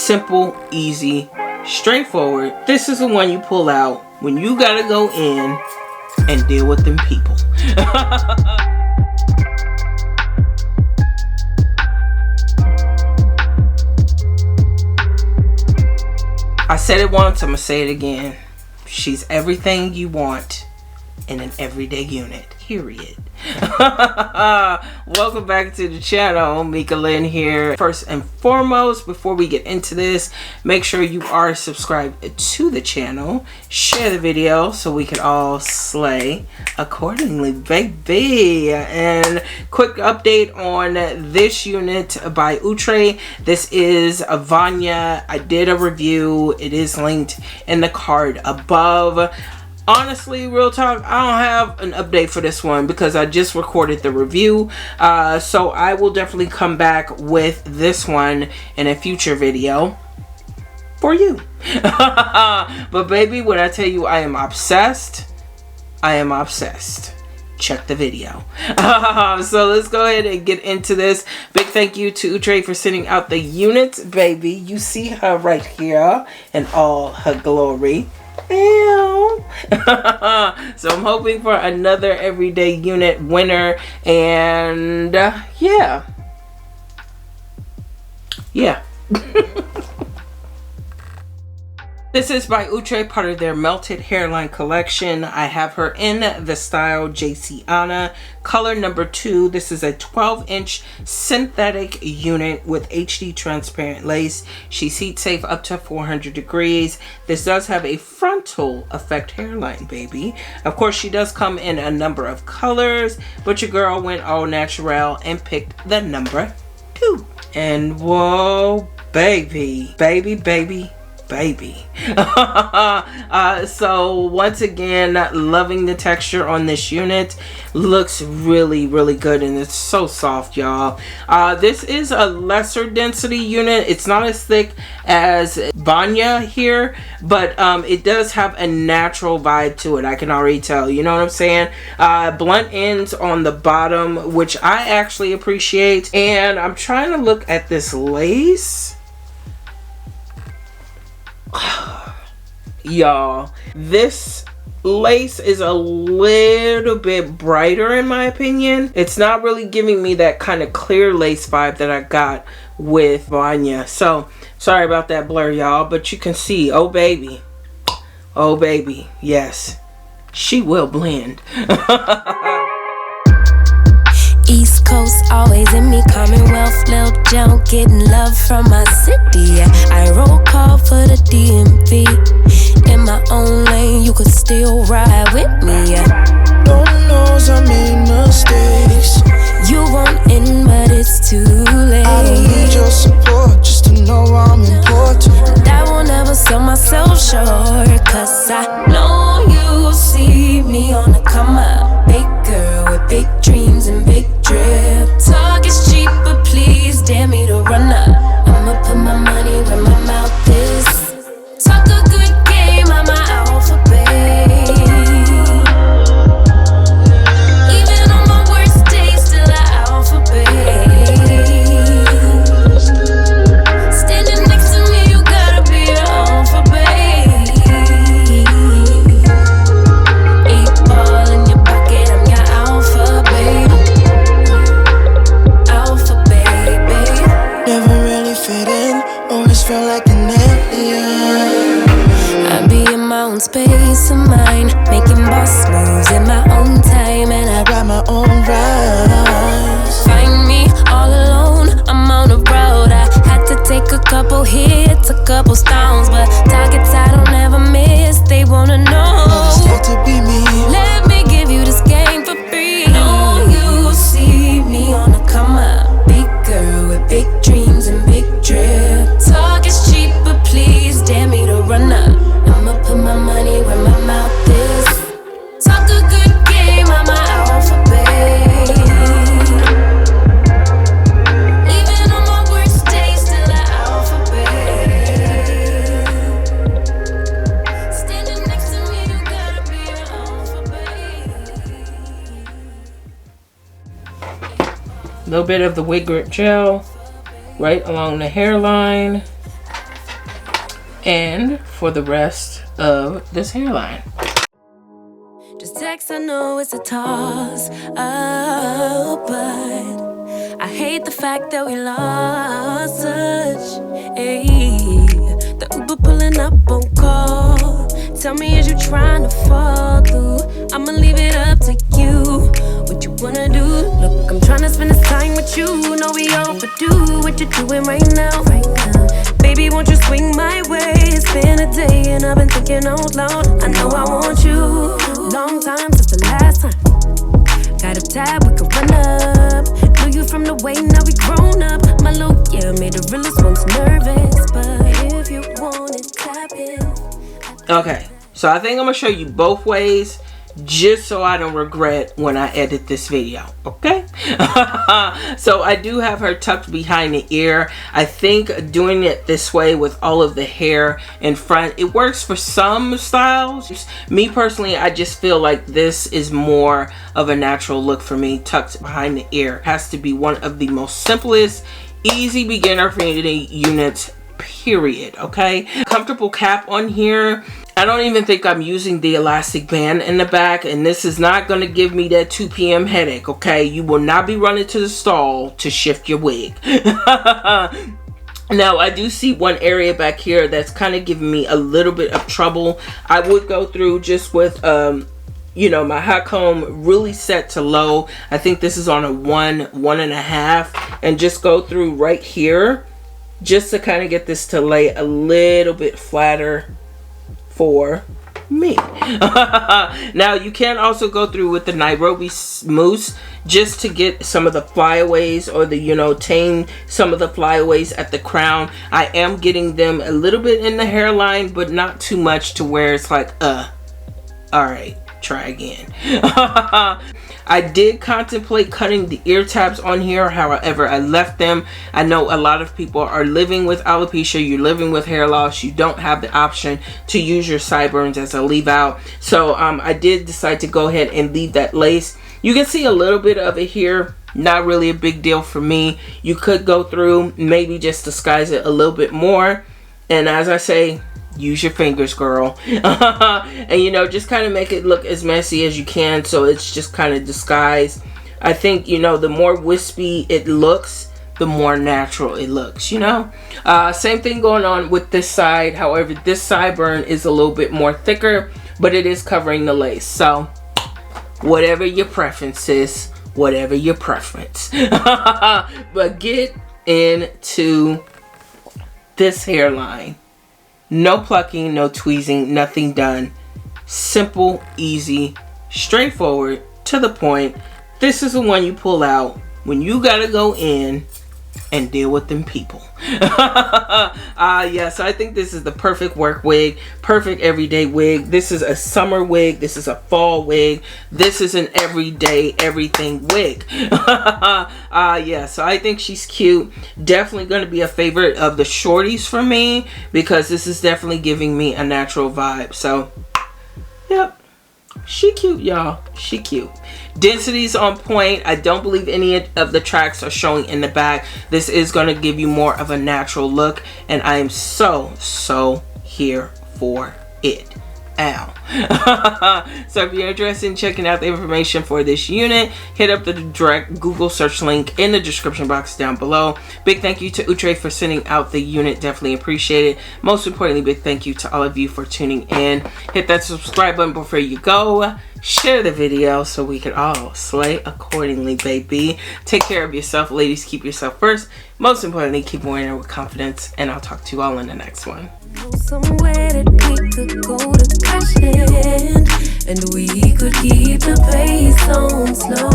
Simple, easy, straightforward. This is the one you pull out when you gotta go in and deal with them people. I said it once, I'm gonna say it again. She's everything you want in an everyday unit, period. Welcome back to the channel. Mika Lynn here. First and foremost, before we get into this, make sure you are subscribed to the channel. Share the video so we can all slay accordingly, baby. And quick update on this unit by Outre. This is a VANYA. I did a review. It is linked in the card above. Honestly, real talk, I don't have an update for this one because I just recorded the review. So I will definitely come back with this one in a future video for you. But baby, when I tell you I am obsessed, I am obsessed. Check the video. So let's go ahead and get into this. Big thank you to Outre for sending out the units, baby. You see her right here in all her glory. Ew. So I'm hoping for another everyday unit winner, and yeah. This is by Outre, part of their melted hairline collection. I have her in the style JAYCIANA, color number 2. This is a 12-inch synthetic unit with HD transparent lace. She's heat safe up to 400 degrees. This does have a frontal effect hairline, baby. Of course, she does come in a number of colors, but your girl went all natural and picked the number 2. And whoa, baby. So once again, loving the texture on this unit. Looks really good, and it's so soft, y'all. This is a lesser density unit. It's not as thick as VANYA here, but it does have a natural vibe to it. I can already tell, you know what I'm saying? Blunt ends on the bottom, which I actually appreciate. And I'm trying to look at this lace. Y'all, this lace is a little bit brighter in my opinion. It's not really giving me that kind of clear lace vibe that I got with VANYA. So sorry about that blur, y'all, but you can see, oh baby, yes, she will blend. East Coast always in me, Commonwealth, Lil Joe, getting love from my city. Yeah. I roll call for the DMV. In my own lane, you could still ride with me. Yeah. Lord knows I made mistakes. You won't in, but it's too late. I don't need your support just to know I'm important. I will never sell myself short, cause I know you see me on the come up. Big girl with big dreams and big drip. Talk is cheap, but please dare me to run up. I'ma put my money where my mouth is. Talk a good game, I'm my alphabet. Even on my worst days, still an alphabet. Standing next to me, you gotta be an alphabet. 8 ball in your pocket, I'm your alphabet. Alphabet, baby. Never really fit in, always felt like an alien. I be in my own space of mind, making boss moves in my own time, and I Ride my own ride. find me all alone. I'm on the road. I had to take a couple hits, a couple stones, but targets I don't ever miss. They wanna know. It's hard to be me. Let me give you this game for free. Know you see me on the come up. Big girl with big dreams and big drip. Talk is cheap, but please dare me to run up. I'ma put my money where my mouth is. Talk a good game, I'm my alphabet. Even on my worst days, still an alphabet. Standing next to me, you gotta be an alphabet. A little bit of the wig grip gel right along the hairline. and for the rest of this hairline. Just text, I know it's a toss up, but I hate the fact that we lost touch. Ayy, the Uber pulling up on call. Tell me, is you trying to fall through? I'ma leave it up to you. What you wanna do? Look, I'm trying to spend this time with you. Know we overdue. What you doing right now? Baby, won't you swing my way? It's been a day and I've been thinking out loud. I know I want you. Long time since the last time. Got a tab, we could run up. Knew you from the way, now we grown up. My look, yeah, made the realest ones nervous. But if you want it, tap in. Okay, so I think I'm gonna show you both ways, just so I don't regret when I edit this video, okay? So I do have her tucked behind the ear. I think doing it this way with all of the hair in front, it works for some styles. Me personally, I just feel like this is more of a natural look for me, tucked behind the ear. It has to be one of the most simplest, easy beginner friendly units, period, okay? Comfortable cap on here. I don't even think I'm using the elastic band in the back, and this is not going to give me that 2 p.m. headache, okay? You will not be running to the stall to shift your wig. Now, I do see one area back here that's kind of giving me a little bit of trouble. I would go through just with, you know, my hot comb really set to low. I think this is on a 1.5, and just go through right here just to kind of get this to lay a little bit flatter for me. Now you can also go through with the Nairobi mousse just to get some of the flyaways, or the, you know, tame some of the flyaways at the crown. I am getting them a little bit in the hairline, but not too much to where it's like, all right, try again. I did contemplate cutting the ear tabs on here, however I left them. I know a lot of people are living with alopecia, you're living with hair loss, you don't have the option to use your sideburns as a leave out. So I did decide to go ahead and leave that lace. You can see a little bit of it here, not really a big deal for me. You could go through, maybe just disguise it a little bit more, and as I say, use your fingers, girl. And you know, just kind of make it look as messy as you can, so it's just kind of disguised. I think, you know, the more wispy it looks, the more natural it looks, you know. Same thing going on with this side. However, this sideburn is a little bit more thicker, but it is covering the lace. So whatever your preference is, whatever your preference. But get into this hairline. No plucking, no tweezing, nothing done. Simple, easy, straightforward, to the point. This is the one you pull out when you gotta go in and deal with them people. Yeah, so I think this is the perfect work wig, perfect everyday wig. This is a summer wig, this is a fall wig, this is an everyday everything wig. Yeah, so I think she's cute. Definitely going to be a favorite of the shorties for me, because this is definitely giving me a natural vibe. So yep, she cute, y'all. She cute. Density's on point. I don't believe any of the tracks are showing in the back. This is going to give you more of a natural look, and I am so here for it. Ow. So if you're interested in checking out the information for this unit, hit up the direct Google search link in the description box down below. Big thank you to Outre for sending out the unit. Definitely appreciate it. Most importantly, big thank you to all of you for tuning in. Hit that subscribe button before you go. Share the video so we can all slay accordingly, baby. Take care of yourself, ladies. Keep yourself first. Most importantly, keep wearing it with confidence, and I'll talk to you all in the next one. Somewhere that we could go to crash in, and we could keep the pace on slow.